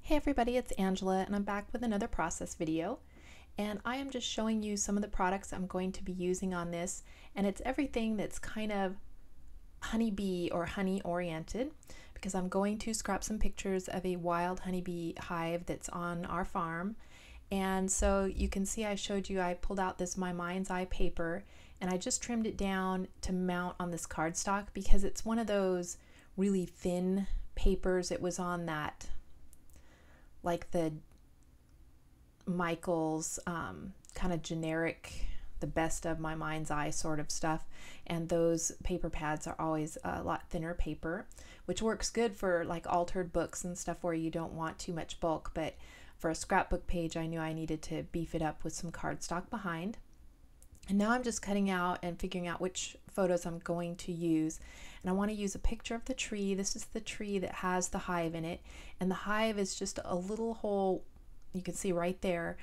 Hey everybody, it's Angela and I'm back with another process video, and I am just showing you some of the products I'm going to be using on this, and it's everything that's kind of honeybee or honey oriented because I'm going to scrap some pictures of a wild honeybee hive that's on our farm. And so you can see I showed you I pulled out this My Mind's Eye paper and I just trimmed it down to mount on this cardstock because it's one of those really thin papers. It was on that, like the Michaels kind of generic, the best of My Mind's Eye sort of stuff, and those paper pads are always a lot thinner paper, which works good for like altered books and stuff where you don't want too much bulk, but for a scrapbook page I knew I needed to beef it up with some cardstock behind. And now I'm just cutting out and figuring out which photos I'm going to use. And I want to use a picture of the tree. This is the tree that has the hive in it. And the hive is just a little hole, you can see right there,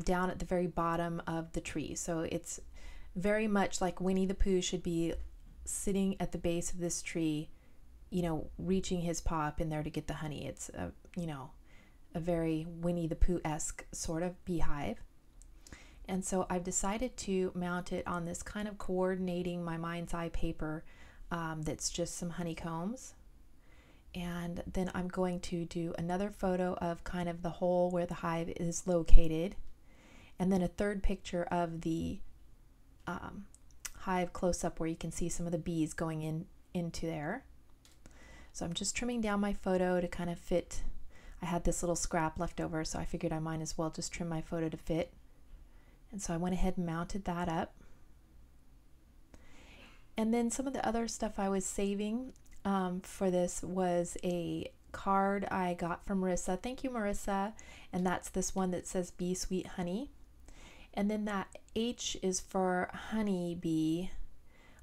down at the very bottom of the tree. So it's very much like Winnie the Pooh should be sitting at the base of this tree, reaching his paw up in there to get the honey. It's a very Winnie the Pooh-esque sort of beehive. And so I've decided to mount it on this kind of coordinating My Mind's Eye paper that's just some honeycombs. And then I'm going to do another photo of kind of the hole where the hive is located. And then a third picture of the hive close up where you can see some of the bees going into there. So I'm just trimming down my photo to kind of fit. I had this little scrap left over, so I figured I might as well just trim my photo to fit. And so I went ahead and mounted that up. And then some of the other stuff I was saving for this was a card I got from Marissa. Thank you, Marissa. And that's this one that says Bee Sweet Honey. And then that H is for honey bee.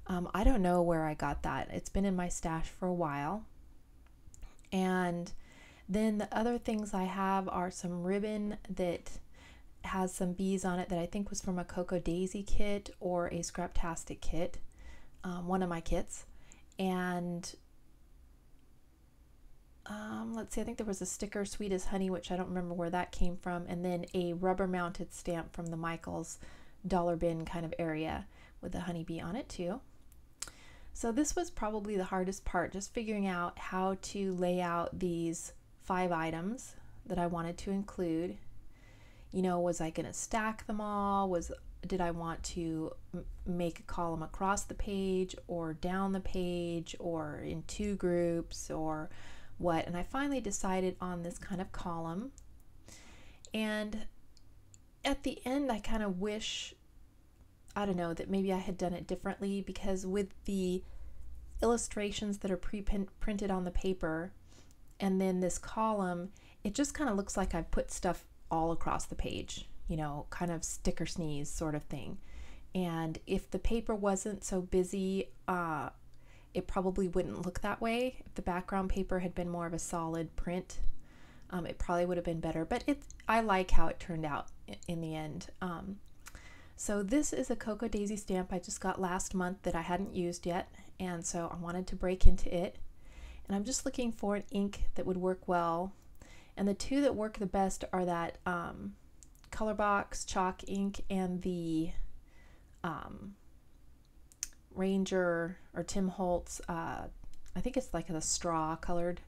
I don't know where I got that. It's been in my stash for a while. And then the other things I have are some ribbon that has some bees on it that I think was from a Cocoa Daisy kit or a Scraptastic kit, one of my kits. And let's see, I think there was a sticker, Sweet as Honey, which I don't remember where that came from, and then a rubber mounted stamp from the Michaels dollar bin kind of area with a honeybee on it too. So this was probably the hardest part, just figuring out how to lay out these 5 items that I wanted to include. Was I going to stack them all? Did I want to make a column across the page or down the page or in 2 groups or what? And I finally decided on this kind of column. And at the end, I kind of wish, I don't know, that maybe I had done it differently, because with the illustrations that are pre-printed on the paper and then this column, it just kind of looks like I've put stuff all across the page, kind of sticker sneeze sort of thing. And if the paper wasn't so busy, it probably wouldn't look that way. If the background paper had been more of a solid print, it probably would have been better. But I like how it turned out in the end. So this is a Cocoa Daisy stamp I just got last month that I hadn't used yet, and so I wanted to break into it. And I'm just looking for an ink that would work well. And the 2 that work the best are that Colorbox chalk ink and the Ranger or Tim Holtz, I think it's like a straw colored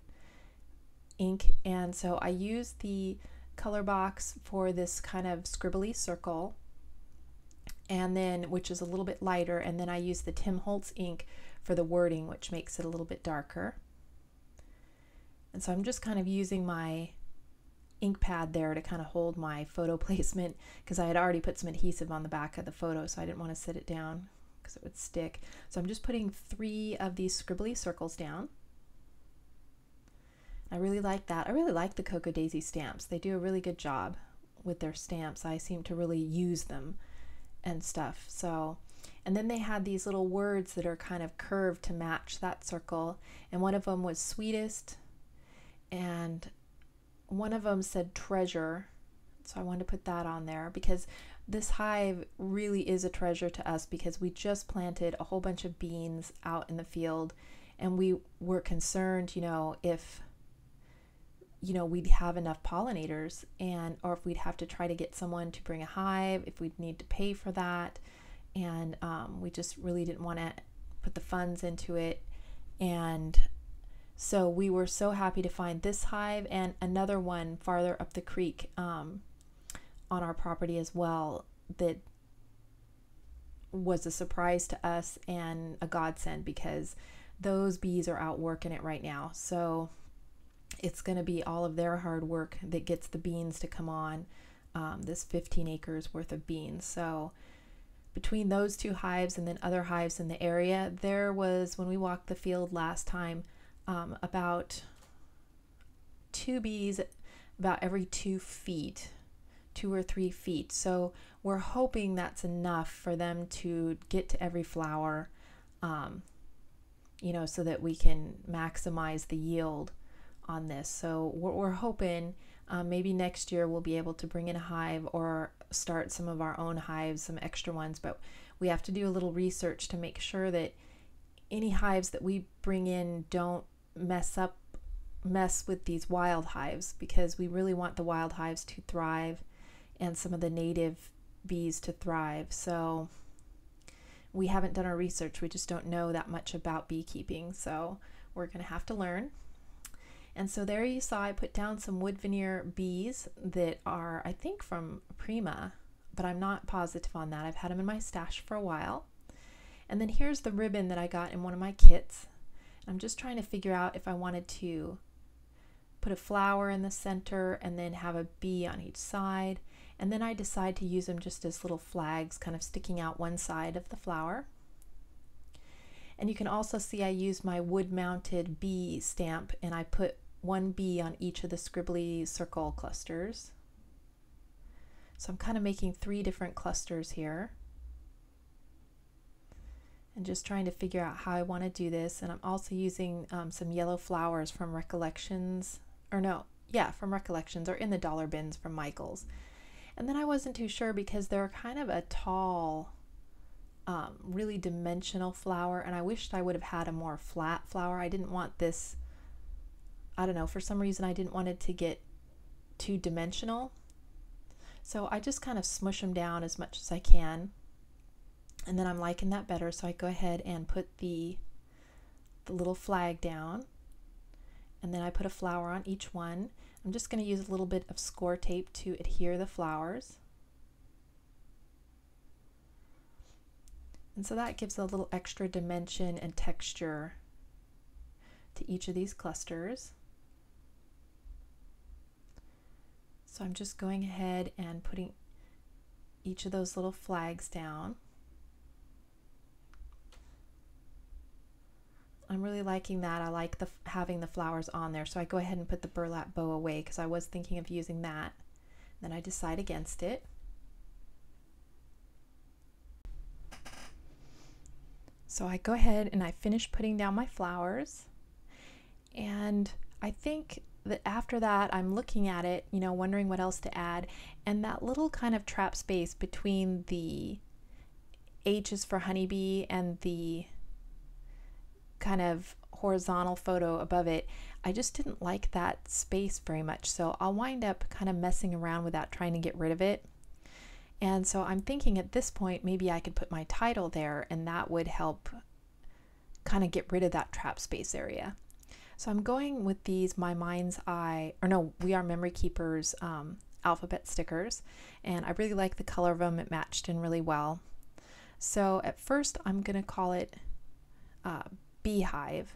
ink. And so I used the Colorbox for this kind of scribbly circle, and then which is a little bit lighter, and then I used the Tim Holtz ink for the wording, which makes it a little bit darker. And so I'm just kind of using my ink pad there to kind of hold my photo placement, because I had already put some adhesive on the back of the photo, so I didn't want to sit it down because it would stick. So I'm just putting 3 of these scribbly circles down. I really like that. I really like the Cocoa Daisy stamps. They do a really good job with their stamps. I seem to really use them and stuff. So, and then they had these little words that are kind of curved to match that circle, and one of them was sweetest, and one of them said treasure, so I wanted to put that on there because this hive really is a treasure to us, because we just planted a whole bunch of beans out in the field, and we were concerned, if you know, we'd have enough pollinators, and or if we'd have to try to get someone to bring a hive, if we'd need to pay for that. And we just really didn't want to put the funds into it. And so we were so happy to find this hive and another one farther up the creek on our property as well, that was a surprise to us and a godsend, because those bees are out working it right now. So it's going to be all of their hard work that gets the beans to come on, this 15 acres worth of beans. So between those two hives and then other hives in the area, there was, when we walked the field last time, about 2 bees about every 2 feet, 2 or 3 feet. So we're hoping that's enough for them to get to every flower, you know, so that we can maximize the yield on this. So we're hoping maybe next year we'll be able to bring in a hive or start some of our own hives, some extra ones, but we have to do a little research to make sure that any hives that we bring in don't mess with these wild hives, because we really want the wild hives to thrive and some of the native bees to thrive. So we haven't done our research. We just don't know that much about beekeeping, so we're going to have to learn. And so there you saw I put down some wood veneer bees that are, I think, from Prima, but I'm not positive on that. I've had them in my stash for a while. And then here's the ribbon that I got in one of my kits. I'm just trying to figure out if I wanted to put a flower in the center and then have a bee on each side. And then I decide to use them just as little flags kind of sticking out one side of the flower. And you can also see I used my wood-mounted bee stamp, and I put 1 bee on each of the scribbly circle clusters. So I'm kind of making 3 different clusters here, and just trying to figure out how I want to do this. And I'm also using some yellow flowers from Recollections, from Recollections, or in the dollar bins from Michael's. And then I wasn't too sure because they're kind of a tall, really dimensional flower, and I wished I would have had a more flat flower. I didn't want this, I don't know, for some reason I didn't want it to get too dimensional. So I just kind of smush them down as much as I can. And then I'm liking that better, so I go ahead and put the little flag down, and then I put a flower on each one. I'm just going to use a little bit of score tape to adhere the flowers. And so that gives a little extra dimension and texture to each of these clusters. So I'm just going ahead and putting each of those little flags down. I'm really liking that. I like having the flowers on there. So I go ahead and put the burlap bow away because I was thinking of using that. Then I decide against it. So I go ahead and I finish putting down my flowers. And I think that after that, I'm looking at it, you know, wondering what else to add. And that little kind of trap space between the H's for honeybee and the kind of horizontal photo above it, I just didn't like that space very much. So I'll wind up kind of messing around with that, trying to get rid of it. And so I'm thinking at this point, maybe I could put my title there, and that would help kind of get rid of that trap space area. So I'm going with these My Mind's Eye, or no, We Are Memory Keepers alphabet stickers, and I really like the color of them. It matched in really well. So at first I'm going to call it Beehive.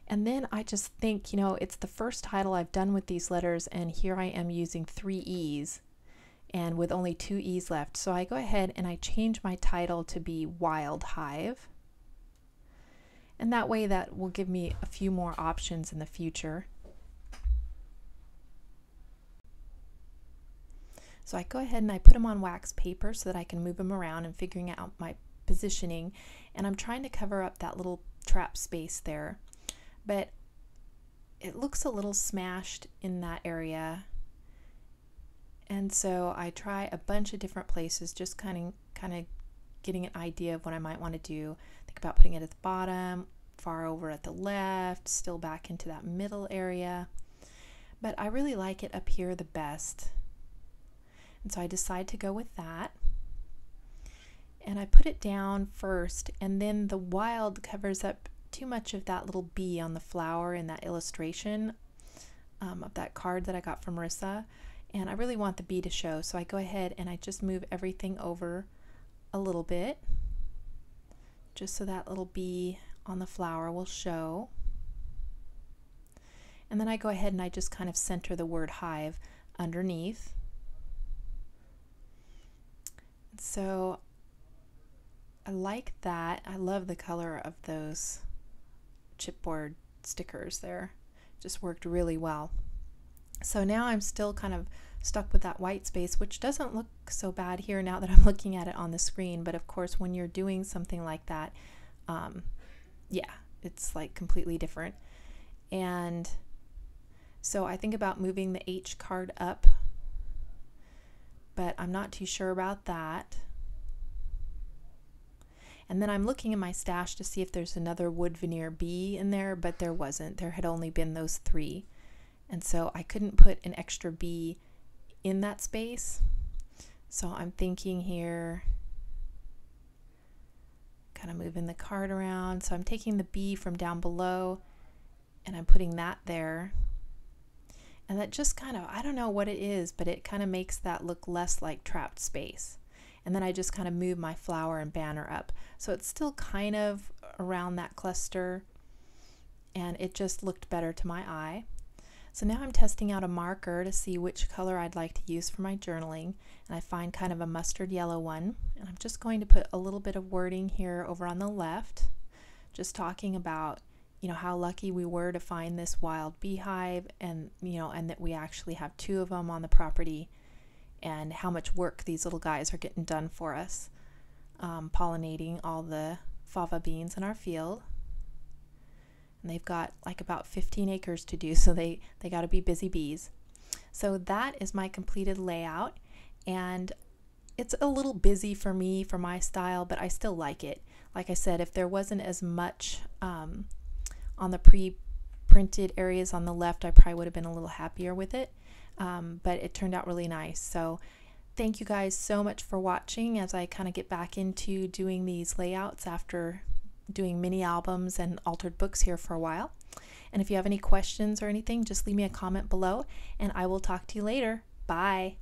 And then I just think, you know, it's the first title I've done with these letters, and here I am using 3 E's and with only 2 E's left. So I go ahead and I change my title to be Wild Hive. And that way that will give me a few more options in the future. So I go ahead and I put them on wax paper so that I can move them around and figuring out my positioning. And I'm trying to cover up that little trap space there, but it looks a little smashed in that area. And so I try a bunch of different places, just kind of getting an idea of what I might want to do. Think about putting it at the bottom, far over at the left, still back into that middle area. But I really like it up here the best. And so I decide to go with that. And I put it down first, and then the wild covers up too much of that little bee on the flower in that illustration of that card that I got from Marissa. And I really want the bee to show, so I go ahead and I just move everything over a little bit, just so that little bee on the flower will show. And then I go ahead and I just kind of center the word hive underneath. So I like that. I love the color of those chipboard stickers there. Just worked really well. So now I'm still kind of stuck with that white space, which doesn't look so bad here now that I'm looking at it on the screen. But of course, when you're doing something like that, yeah, it's like completely different. And so I think about moving the H card up, but I'm not too sure about that. And then I'm looking in my stash to see if there's another wood veneer bee in there, but there wasn't. There had only been those 3. And so I couldn't put an extra bee in that space. So I'm thinking here, kind of moving the card around. So I'm taking the bee from down below and I'm putting that there. And that just kind of, I don't know what it is, but it kind of makes that look less like trapped space. And then I just kind of move my flower and banner up. So it's still kind of around that cluster, and it just looked better to my eye. So now I'm testing out a marker to see which color I'd like to use for my journaling, and I find kind of a mustard yellow one. And I'm just going to put a little bit of wording here over on the left, just talking about, you know, how lucky we were to find this wild beehive, and and that we actually have 2 of them on the property, and how much work these little guys are getting done for us, pollinating all the fava beans in our field. And they've got like about 15 acres to do, so they got to be busy bees. So that is my completed layout, and it's a little busy for me, for my style, but I still like it. Like I said, if there wasn't as much on the pre-printed areas on the left, I probably would have been a little happier with it. But it turned out really nice. So thank you guys so much for watching as I kind of get back into doing these layouts after doing mini albums and altered books here for a while. And if you have any questions or anything, just leave me a comment below and I will talk to you later. Bye.